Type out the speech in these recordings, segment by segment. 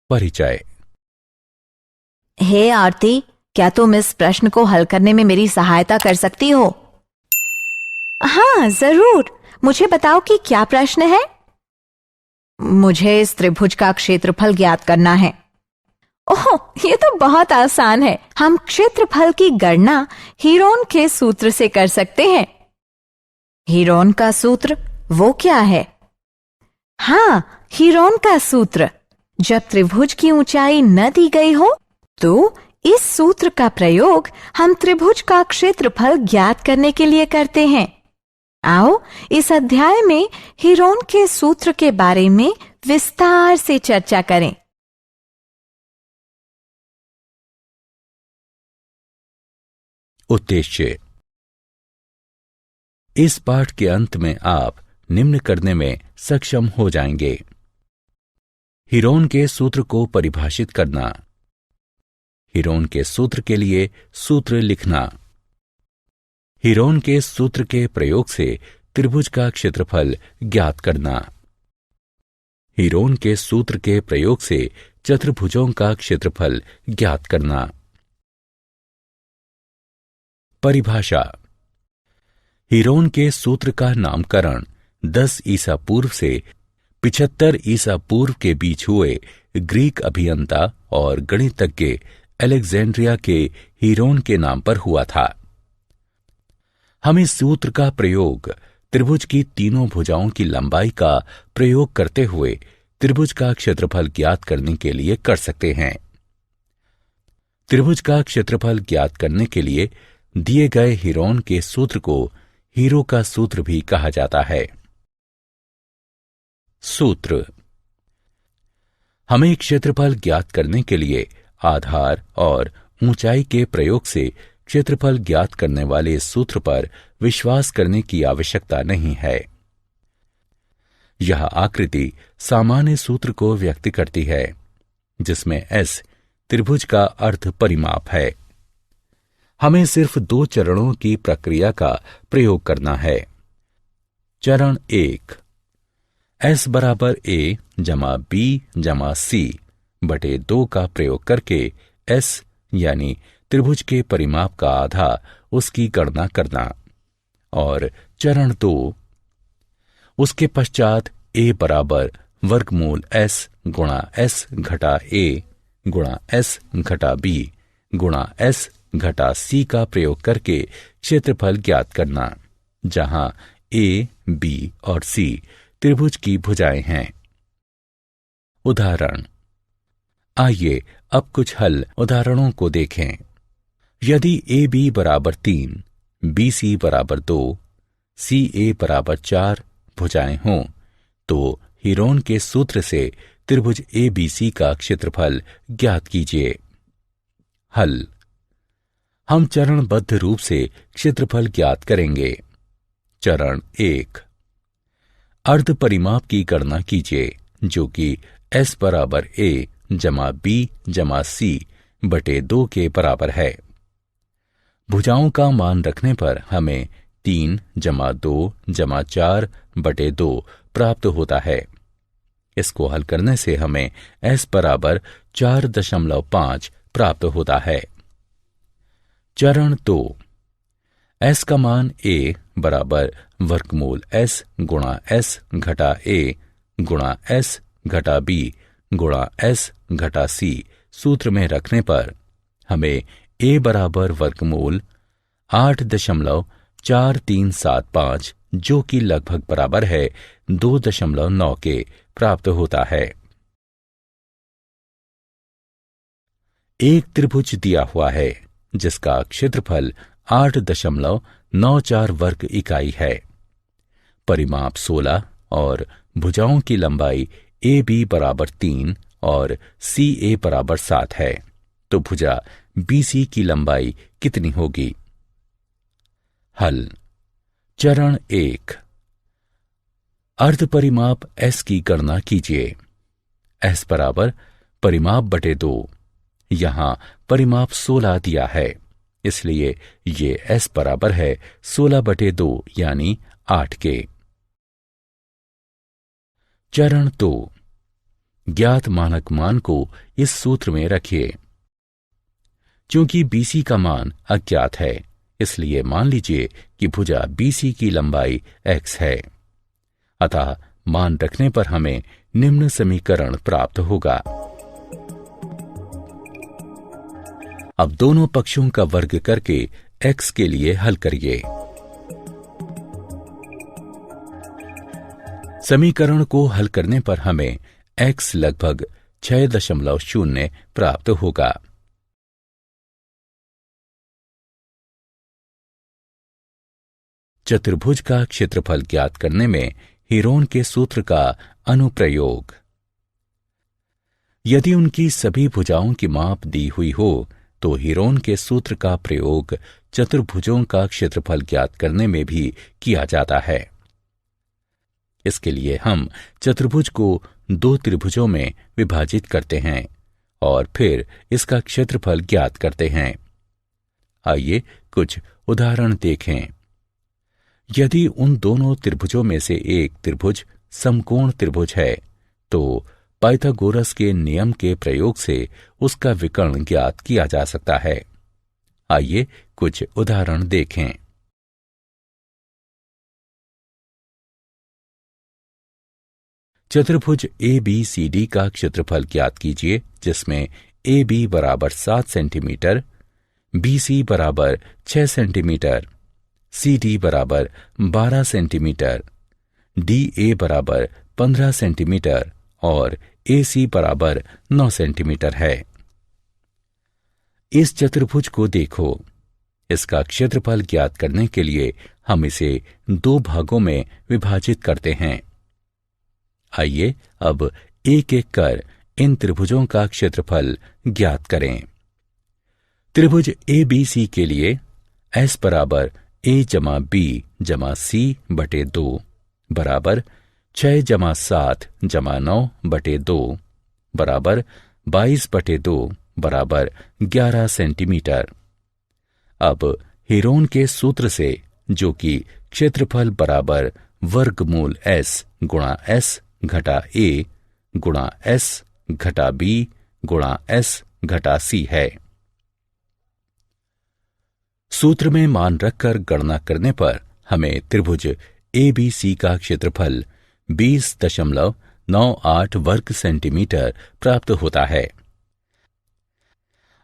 परिचय। हे आरती, क्या तुम इस प्रश्न को हल करने में मेरी सहायता कर सकती हो? हाँ जरूर, मुझे बताओ कि क्या प्रश्न है। मुझे इस त्रिभुज का क्षेत्रफल ज्ञात करना है। ओह, ये तो बहुत आसान है। हम क्षेत्रफल की गणना हीरोन के सूत्र से कर सकते हैं। हीरोन का सूत्र वो क्या है? हाँ, हीरोन का सूत्र। जब त्रिभुज की ऊंचाई न दी गई हो तो इस सूत्र का प्रयोग हम त्रिभुज का क्षेत्रफल ज्ञात करने के लिए करते हैं। आओ इस अध्याय में हीरोन के सूत्र के बारे में विस्तार से चर्चा करें। उद्देश्य। इस पाठ के अंत में आप निम्न करने में सक्षम हो जाएंगे। हीरोन के सूत्र को परिभाषित करना, हीरोन के सूत्र के लिए सूत्र लिखना, हीरोन के सूत्र के प्रयोग से त्रिभुज का क्षेत्रफल ज्ञात करना, हीरोन के सूत्र के प्रयोग से चतुर्भुजों का क्षेत्रफल ज्ञात करना। परिभाषा। हीरोन के सूत्र का नामकरण 10 ईसा पूर्व से 75 ईसा पूर्व के बीच हुए ग्रीक अभियंता और गणितज्ञ अलेक्जेंड्रिया के हीरोन के नाम पर हुआ था। हम इस सूत्र का प्रयोग त्रिभुज की तीनों भुजाओं की लंबाई का प्रयोग करते हुए त्रिभुज का क्षेत्रफल ज्ञात करने के लिए कर सकते हैं। त्रिभुज का क्षेत्रफल ज्ञात करने के लिए दिए गए हीरोन के सूत्र को हीरो का सूत्र भी कहा जाता है। सूत्र। हमें क्षेत्रफल ज्ञात करने के लिए आधार और ऊंचाई के प्रयोग से क्षेत्रफल ज्ञात करने वाले सूत्र पर विश्वास करने की आवश्यकता नहीं है। यह आकृति सामान्य सूत्र को व्यक्त करती है, जिसमें S त्रिभुज का अर्ध परिमाप है। हमें सिर्फ 2 चरणों की प्रक्रिया का प्रयोग करना है। चरण 1, S बराबर A जमा B जमा C बटे 2 का प्रयोग करके S यानी त्रिभुज के परिमाप का आधा उसकी गणना करना। और चरण 2, उसके पश्चात A बराबर वर्गमूल S गुणा S घटा A गुणा S घटा B गुणा S घटा C का प्रयोग करके क्षेत्रफल ज्ञात करना, जहां A, B और C त्रिभुज की भुजाएं हैं। उदाहरण। आइए अब कुछ हल उदाहरणों को देखें। यदि AB बराबर 3, BC बराबर 2, CA बराबर 4 भुजाएं हों, तो हीरोन के सूत्र से त्रिभुज ABC का क्षेत्रफल ज्ञात कीजिए। हल। हम चरणबद्ध रूप से क्षेत्रफल ज्ञात करेंगे। चरण 1, अर्ध परिमाप की गणना कीजिए, जो कि S बराबर A जमा B जमा C बटे 2 के बराबर है। भुजाओं का मान रखने पर हमें 3 जमा 2 जमा 4 बटे 2 प्राप्त होता है। इसको हल करने से हमें S बराबर 4.5 प्राप्त होता है। चरण 2, S का मान A बराबर वर्गमूल S गुणा S घटा A गुणा S घटा B गुणा S घटा C सूत्र में रखने पर हमें A बराबर वर्गमूल 8.4375 जो कि लगभग बराबर है 2.9 के प्राप्त होता है। एक त्रिभुज दिया हुआ है जिसका क्षेत्रफल 8.94 वर्ग इकाई है। परिमाप 16 और भुजाओं की लंबाई AB बराबर 3 और CA बराबर 7 है, तो भुजा BC की लंबाई कितनी होगी? हल। चरण 1, अर्ध परिमाप S की गणना कीजिए। S बराबर परिमाप बटे 2। यहां परिमाप 16 दिया है, इसलिए ये S बराबर है 16/2 यानी 8 के। चरण 2, ज्ञात मानक मान को इस सूत्र में रखिए। क्योंकि BC का मान अज्ञात है, इसलिए मान लीजिए कि भुजा BC की लंबाई x है। अतः मान रखने पर हमें निम्न समीकरण प्राप्त होगा। अब दोनों पक्षों का वर्ग करके x के लिए हल करिए। समीकरण को हल करने पर हमें x लगभग 6.0 प्राप्त होगा। चतुर्भुज का क्षेत्रफल ज्ञात करने में हीरोन के सूत्र का अनुप्रयोग। यदि उनकी सभी भुजाओं की माप दी हुई हो तो हीरोन के सूत्र का प्रयोग चतुर्भुजों का क्षेत्रफल ज्ञात करने में भी किया जाता है। इसके लिए हम चतुर्भुज को 2 त्रिभुजों में विभाजित करते हैं और फिर इसका क्षेत्रफल ज्ञात करते हैं। आइए कुछ उदाहरण देखें। यदि उन दोनों त्रिभुजों में से एक त्रिभुज समकोण त्रिभुज है तो पाइथागोरस के नियम के प्रयोग से उसका विकर्ण ज्ञात किया जा सकता है। आइए कुछ उदाहरण देखें। चतुर्भुज ABCD का क्षेत्रफल ज्ञात कीजिए, जिसमें AB बराबर 7 सेंटीमीटर, BC बराबर 6 सेंटीमीटर, CD बराबर 12 सेंटीमीटर, DA बराबर 15 सेंटीमीटर और AC बराबर 9 सेंटीमीटर है। इस चतुर्भुज को देखो। इसका क्षेत्रफल ज्ञात करने के लिए हम इसे 2 भागों में विभाजित करते हैं। आइए अब एक एक कर इन त्रिभुजों का क्षेत्रफल ज्ञात करें। त्रिभुज ABC के लिए S बराबर A जमा B जमा C बटे 2 बराबर 6 जमा 7 जमा 9 बटे 2 बराबर 22 बटे 2 बराबर 11 सेंटीमीटर। अब हीरोन के सूत्र से, जो कि क्षेत्रफल बराबर वर्गमूल S गुणा S घटा A गुणा S घटा B गुणा S घटा C है, सूत्र में मान रखकर गणना करने पर हमें त्रिभुज ABC का क्षेत्रफल 20.98 वर्ग सेंटीमीटर प्राप्त होता है।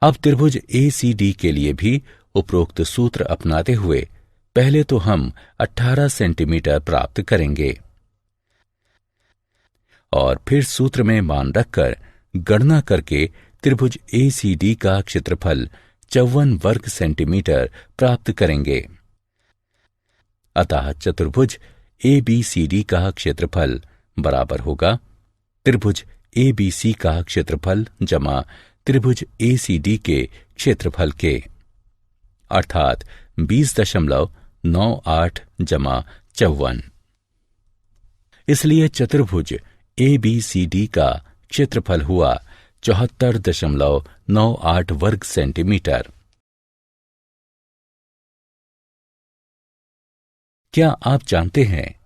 अब त्रिभुज ACD के लिए भी उपरोक्त सूत्र अपनाते हुए पहले तो हम 18 सेंटीमीटर प्राप्त करेंगे और फिर सूत्र में मान रखकर गणना करके त्रिभुज ACD का क्षेत्रफल 54 वर्ग सेंटीमीटर प्राप्त करेंगे। अतः चतुर्भुज ABCD का क्षेत्रफल बराबर होगा त्रिभुज ABC का क्षेत्रफल जमा त्रिभुज ACD के क्षेत्रफल के, अर्थात 20.98 जमा 54। इसलिए चतुर्भुज ABCD का क्षेत्रफल हुआ 74.98 वर्ग सेंटीमीटर। क्या आप जानते हैं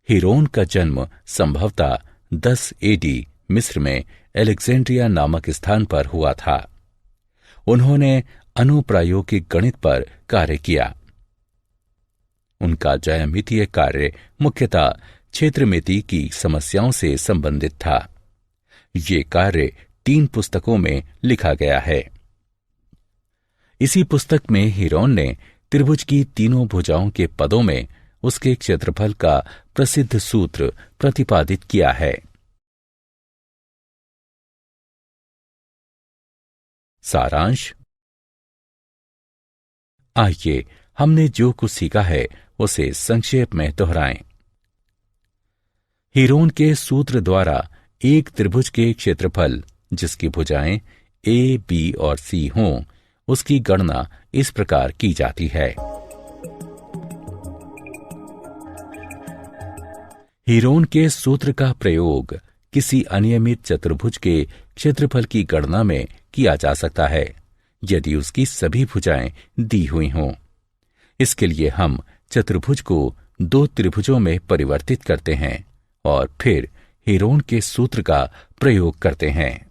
हीरोन का जन्म संभवतः 10 AD मिस्र में अलेक्जेंड्रिया नामक स्थान पर हुआ था। उन्होंने अनुप्रायोगिक गणित पर कार्य किया। उनका ज्यामितीय कार्य मुख्यतः क्षेत्रमिति की समस्याओं से संबंधित था। ये कार्य 3 पुस्तकों में लिखा गया है। इसी पुस्तक में हीरोन ने त्रिभुज की तीनों भुजाओं के पदों में उसके क्षेत्रफल का प्रसिद्ध सूत्र प्रतिपादित किया है। सारांश। आइए हमने जो कुछ सीखा है उसे संक्षेप में दोहराएं। हीरोन के सूत्र द्वारा एक त्रिभुज के क्षेत्रफल जिसकी भुजाएं A, B और C हों, उसकी गणना इस प्रकार की जाती है। हीरोन के सूत्र का प्रयोग किसी अनियमित चतुर्भुज के क्षेत्रफल की गणना में किया जा सकता है, यदि उसकी सभी भुजाएं दी हुई हों। इसके लिए हम चतुर्भुज को 2 त्रिभुजों में परिवर्तित करते हैं और फिर हेरोन के सूत्र का प्रयोग करते हैं।